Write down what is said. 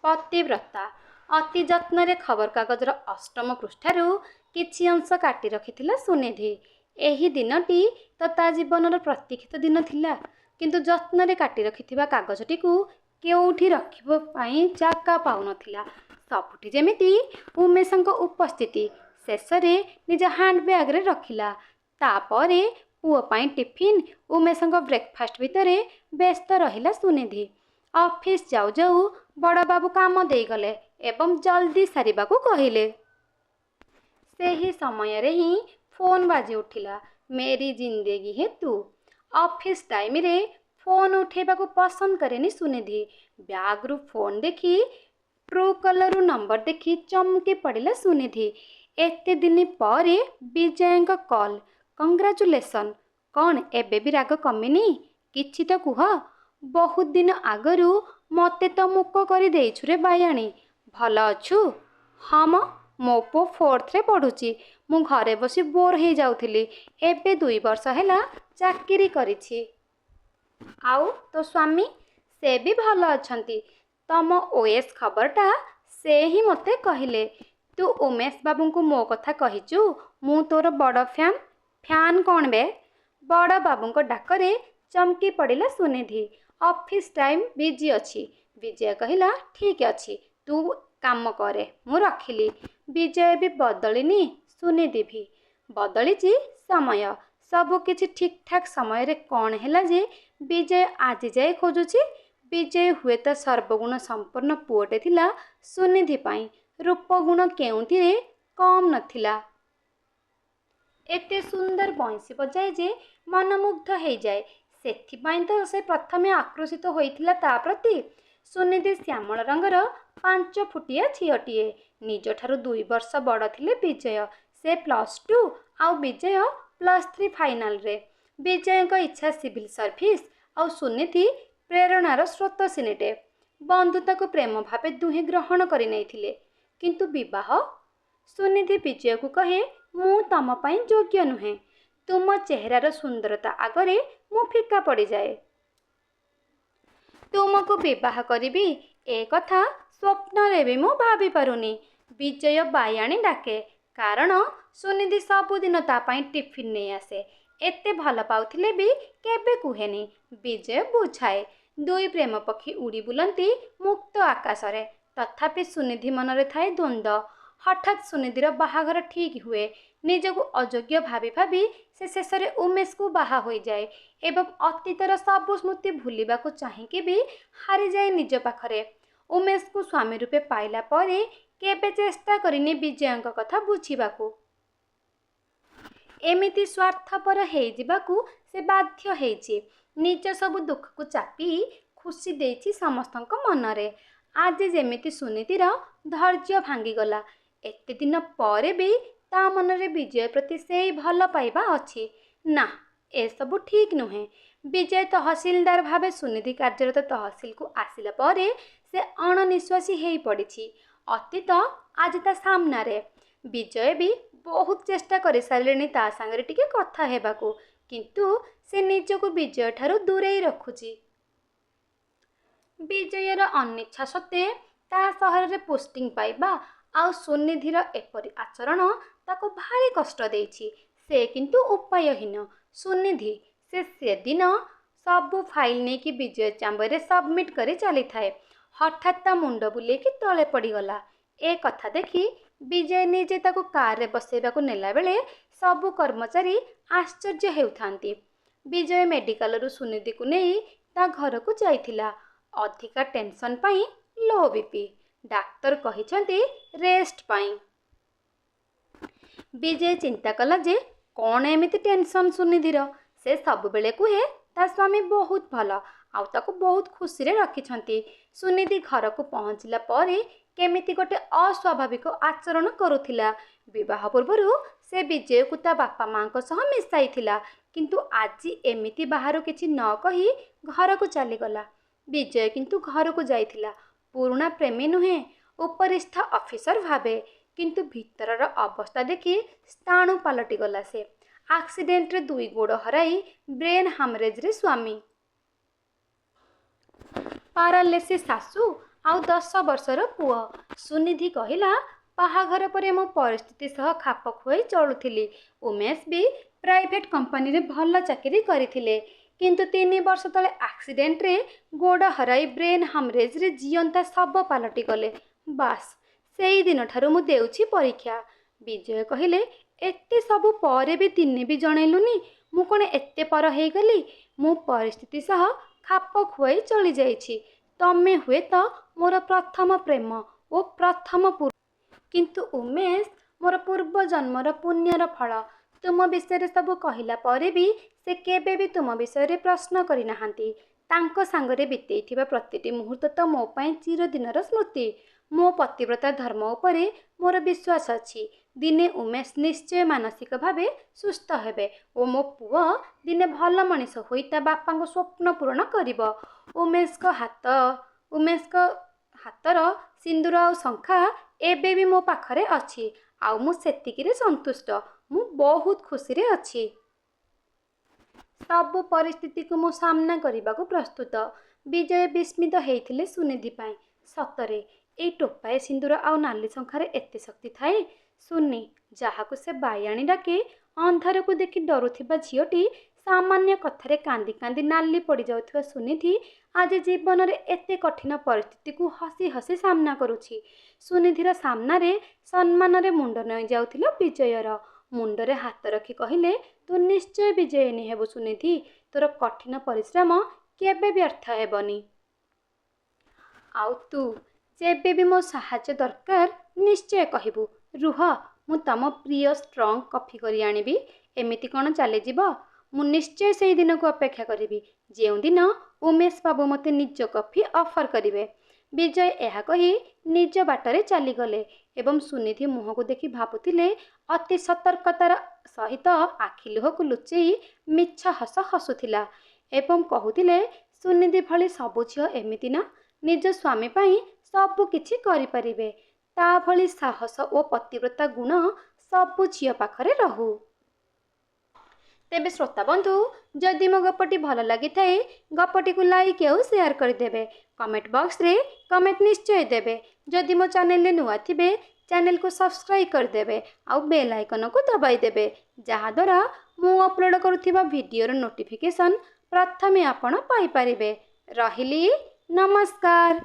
पतिव्रता अति जत्न खबरकागजर अष्टम पृष्ठारू किछि अंश काटी रखिथिला सुनिधि। एही दिनटी तो ता जीवनर प्रतीक्षित दिन थिला, किंतु जत्न काटी रखिथिबा कागजटीकू केउठी रखिबो पई जागा पाउनथिला। सबुठी जेमिति उमेशंक उपस्थिति। शेषरे निज हैंड बैग रे रखिला। तापरे पुओ पई टिफिन उमेशंक ब्रेकफास्ट भितरे व्यस्त रहिला सुनिधि। ऑफिस जाऊ जाऊ बड़ बाबू काम देई गले एवं जल्दी सारिबाकू कहिले। सेही समय रे ही फोन बाजी उठिला। मेरी जिंदगी है तू। ऑफिस टाइम रे फोन उठेबाकू पसंद करेनी सुनिधि। बैग रु फोन देखी ट्रू कलर रु नंबर देखी चमकी पड़िला सुनिधि। एते दिन परे विजयंक कॉल। कंग्रेचुलेसन। कौन एबे भी राग कमिनी? किछि तो कुह। बहुत दिन आगरू मते तो मुक करी देइछु रे बायाणी। भल अछु? हाँ मो पो 4th रे पढ़ुची। मु घरे बसी बोर हो जाउथिली। एबे 2 वर्ष हैला चाकरी करिछि। आउ तो स्वामी? से भी भल अछंती। तम ओएस खबरटा से ही मते कहिले। तू उमेश बाबू को मो कथा कहिचु? मु तोर बड़ फैन। फैन कौन बे? बड़ बाबू को डाकरे चमकी पड़िला सुनिधि। ऑफिस टाइम बिजी अच्छी। विजय कहिला ठीक अच्छी, तू काम करे, मु रखिली। विजय भी बदलिनी, सुनिधि भी बदलिची। समय सबु किछि ठीक ठाक समय रे कौन हैला जे विजय आज जाए खोजुची। विजय हुए तो सर्वगुण संपन्न पुओटे थिला सुनिधि पाई। रूपगुण केउंथिरे कम नथिला। एते सुंदर बंसी बजाए जे मनमुग्ध हो जाए। सेथिपाई तो से प्रथमे आकर्षित होइथिला ता प्रति। सुनिधि श्यामल रंगर 5 फुटिया झीलटिए। निज ठारू 2 वर्ष बड़ थिले विजय। से +2 आउ विजय +3 फाइनल रे। विजय को इच्छा सिविल सर्विस आउ सुनिधि प्रेरणार स्रोतसिनीटे। बंधुता को प्रेम भावे दुहे ग्रहण करि नैथिले, किंतु विवाह? सुनिधि विजय को कहे मु तम पई योग्य नुहे। तुम चेहरार सुंदरता आगरे मु फिका पड़ जाए। तुमको विवाह करी ए कथा स्वप्न रे भी मु भाभी पारुनी। विजय बायाणी डाके, कारण सुनिधि सबुदिन ता पई टिफिन नहीं आसे। एते भल पाउथिले भी केबे कुहेनी। विजय बुझाए। 2 प्रेम पक्षी उड़ी बुलंती मुक्त आकाशरे। तथापि सुनिधि मनरे थाए द्वंद्व। हठात सुनिधिर बाहाघर ठीक हुए। निजको अयोग्य भाभी भाभी से शेष में उमेश को बाहा हो जाए एवं अतीतर सबु स्मृति भूलिबा को चाहिए भी हारी जाए निज पाखरे। उमेश को स्वामी रूपे पाइला परे केबे चेष्टा करिनी विजयंक कथा बुझिबाकू। एमिति स्वार्थपर हेजिबाकू से बाध्य हेछि। निज सबु दुख को चापी खुशी देछि समस्तंक मनरे। आज जेमिति सुनीतिर धैर्य भांगीगला। एते दिन परे भी ता मनरे विजय प्रति से भल पाइबा अच्छी ना। ए सबु ठीक नुहे। विजय तहसीलदार भावे सुनिधि कार्यरत तहसील को आसिला परे से अणनिश्वासी हेई पड़िछि। अतीत आज ता सामना रे। विजय भी बहुत चेष्टा करि सारिलेनी ता संगे टिके कथा हेबाकू, किंतु से निजको विजय ठारू दूरेई रखुछि। विजयर अनिच्छा सत्वे ता सहर रे पोस्टिंग पाइबा आउ सुनिधिर एपरी आचरण ताको भारी कष्ट देछि। से किंतु उपायहीन। सुनिधि से दिन सबु फाइल नहीं कि विजय चांबर रे सबमिट करी चली थाए। हठात ता मुंड बुले कि तले पड़ीगला। ए कथा देखी विजय निजे ताको कार रे बसेबाकू नेला बेले सबु कर्मचारी आश्चर्य हेउथांती। विजय मेडिकल रु सुनिधि को नहीं ता घर को जाइथिला। अधिका टेंशन पाई लो बीपी। डाक्तर कहिसंती रेस्ट पाई। विजय चिंता कला जे कौन एमिति टेंशन सुनिधिर। से सब बेले कुहे ता स्वामी बहुत भल आउ ताको बहुत खुशी रे रखिछंती। सुनिधि घर को पहुंचला परे केमिति गोटे अस्वाभाविक आचरण करुथिला। विवाह पूर्वरु से विजय को ता बापा मां को सह मिसाइथिला, किंतु आज एमिति बाहर किछि न कही घर को चली गला। विजय किंतु घर को जाइथिला पुराना प्रेमी नुहे, उपरिस्थ ऑफिसर भावे, किंतु भीतरर अवस्था देखि स्थाणु पलटि गला। से एक्सीडेंट रे 2 गोड़ हराई ब्रेन हामरेज रे स्वामी। पारालिसिस सासू ଆଉ 10 ବର୍ଷର ପୁଅ। ସୁନିଧି କହିଲା, ବାହାଘର ପରେ ମୋ ପରିସ୍ଥିତି ସହ ଖାପ ଖୁଆଇ ଚଳୁଥିଲି। ଉମେଶ ବି ପ୍ରାଇଭେଟ୍ କମ୍ପାନୀରେ ଭଲ ଚାକିରି କରିଥିଲେ। କିନ୍ତୁ 3 ବର୍ଷ ତଳେ ଆକ୍ସିଡେଣ୍ଟରେ ଗୋଡ଼ ହରାଇ ବ୍ରେନ୍ ହାମରେଜରେ ଜିଅନ୍ତା ଶବ ପାଲଟି ଗଲେ। ବାସ୍ ସେଇ ଦିନଠାରୁ ମୁଁ ଦେଉଛି ପରୀକ୍ଷା। ବିଜୟ କହିଲେ, ଏତେ ସବୁ ପରେ ବି ଦିନେ ବି ଜଣେଇଲୁନି? ମୁଁ କ'ଣ ଏତେ ପର ହେଇଗଲି? ମୁଁ ପରିସ୍ଥିତି ସହ ଖାପ ଖୁଆଇ ଚଳିଯାଇଛି। ତମେ ହୁଏତ ମୋର ପ୍ରଥମ ପ୍ରେମ ଓ ପ୍ରଥମ କିନ୍ତୁ ଉମେଶ ମୋର ପୂର୍ବ ଜନ୍ମର ପୁଣ୍ୟର ଫଳ। ତୁମ ବିଷୟରେ ସବୁ କହିଲା ପରେ ବି ସେ କେବେ ବି ତୁମ ବିଷୟରେ ପ୍ରଶ୍ନ କରିନାହାନ୍ତି। ତାଙ୍କ ସାଙ୍ଗରେ ବିତେଇଥିବା ପ୍ରତିଟି ମୁହୂର୍ତ୍ତ ତ ମୋ ପାଇଁ ଚିରଦିନର ସ୍ମୃତି। ମୋ ପତିବ୍ରତା ଧର୍ମ ଉପରେ ମୋର ବିଶ୍ୱାସ ଅଛି। ଦିନେ ଉମେଶ ନିଶ୍ଚୟ ମାନସିକ ଭାବେ ସୁସ୍ଥ ହେବେ ଓ ମୋ ପୁଅ ଦିନେ ଭଲ ମଣିଷ ହୋଇ ତା ବାପାଙ୍କ ସ୍ୱପ୍ନ ପୂରଣ କରିବ। ଉମେଶଙ୍କ ହାତର ସିନ୍ଦୁର ଆଉ ଶଙ୍ଖା ଏବେ ବି ମୋ ପାଖରେ ଅଛି। ଆଉ ମୁଁ ସେତିକିରେ ସନ୍ତୁଷ୍ଟ। ମୁଁ ବହୁତ ଖୁସିରେ ଅଛି। ସବୁ ପରିସ୍ଥିତିକୁ ମୁଁ ସାମ୍ନା କରିବାକୁ ପ୍ରସ୍ତୁତ। ବିଜୟ ବିସ୍ମିତ ହେଇଥିଲେ ସୁନିଧି ପାଇଁ। ସତରେ ଏଇ ଟୋପାଏ ସିନ୍ଦୁର ଆଉ ନାଲି ଶଙ୍ଖାରେ ଏତେ ଶକ୍ତି ଥାଏ? ସୁନି, ଯାହାକୁ ସେ ବାୟାଣୀ ଡାକେ, ଅନ୍ଧାରକୁ ଦେଖି ଡରୁଥିବା ଝିଅଟି, ସାମାନ୍ୟ କଥାରେ କାନ୍ଦି କାନ୍ଦି ନାଲି ପଡ଼ିଯାଉଥିବା ସୁନିଧି ଆଜି ଜୀବନରେ ଏତେ କଠିନ ପରିସ୍ଥିତିକୁ ହସି ହସି ସାମ୍ନା କରୁଛି। ସୁନିଧିର ସାମ୍ନାରେ ସମ୍ମାନରେ ମୁଣ୍ଡ ନଇଁ ଯାଉଥିଲା ବିଜୟର। ମୁଣ୍ଡରେ ହାତ ରଖି କହିଲେ, ତୁ ନିଶ୍ଚୟ ବିଜୟିନୀ ହେବୁ ସୁନିଧି। ତୋର କଠିନ ପରିଶ୍ରମ କେବେ ବ୍ୟର୍ଥ ହେବନି। ଆଉ ତୁ ଯେବେ ବି ମୋ ସାହାଯ୍ୟ ଦରକାର ନିଶ୍ଚୟ କହିବୁ। ରୁହ, ମୁଁ ତମ ପ୍ରିୟ ଷ୍ଟ୍ରଙ୍ଗ କଫି କରି ଆଣିବି। ଏମିତି କ'ଣ ଚାଲିଯିବ? ମୁଁ ନିଶ୍ଚୟ ସେଇ ଦିନକୁ ଅପେକ୍ଷା କରିବି ଯେଉଁଦିନ ଉମେଶ ବାବୁ ମୋତେ ନିଜ କଫି ଅଫର୍ କରିବେ। ବିଜୟ ଏହା କହି ନିଜ ବାଟରେ ଚାଲିଗଲେ ଏବଂ ସୁନିଧି ମୁହଁକୁ ଦେଖି ଭାବୁଥିଲେ, ଅତି ସତର୍କତାର ସହିତ ଆଖି ଲୁହକୁ ଲୁଚେଇ ମିଛ ହସ ହସୁଥିଲା ଏବଂ କହୁଥିଲେ, ସୁନିଧି ଭଳି ସବୁ ଝିଅ ଏମିତି ନା, ନିଜ ସ୍ୱାମୀ ପାଇଁ ସବୁ କିଛି କରିପାରିବେ। ତା ଭଳି ସାହସ ଓ ପତିବ୍ରତା ଗୁଣ ସବୁ ଝିଅ ପାଖରେ ରହୁ। ତେବେ ଶ୍ରୋତାବନ୍ଧୁ, ଯଦି ମୋ ଗପଟି ଭଲ ଲାଗିଥାଏ, ଗପଟିକୁ ଲାଇକ୍ ଆଉ ସେୟାର କରିଦେବେ। କମେଣ୍ଟ ବକ୍ସରେ କମେଣ୍ଟ ନିଶ୍ଚୟ ଦେବେ। ଯଦି ମୋ ଚ୍ୟାନେଲରେ ନୂଆ ଥିବେ, ଚ୍ୟାନେଲକୁ ସବସ୍କ୍ରାଇବ୍ କରିଦେବେ ଆଉ ବେଲ୍ ଆଇକନକୁ ଦବାଇ ଦେବେ, ଯାହାଦ୍ୱାରା ମୁଁ ଅପଲୋଡ଼ କରୁଥିବା ଭିଡ଼ିଓର ନୋଟିଫିକେସନ୍ ପ୍ରଥମେ ଆପଣ ପାଇପାରିବେ। ରହିଲି, ନମସ୍କାର।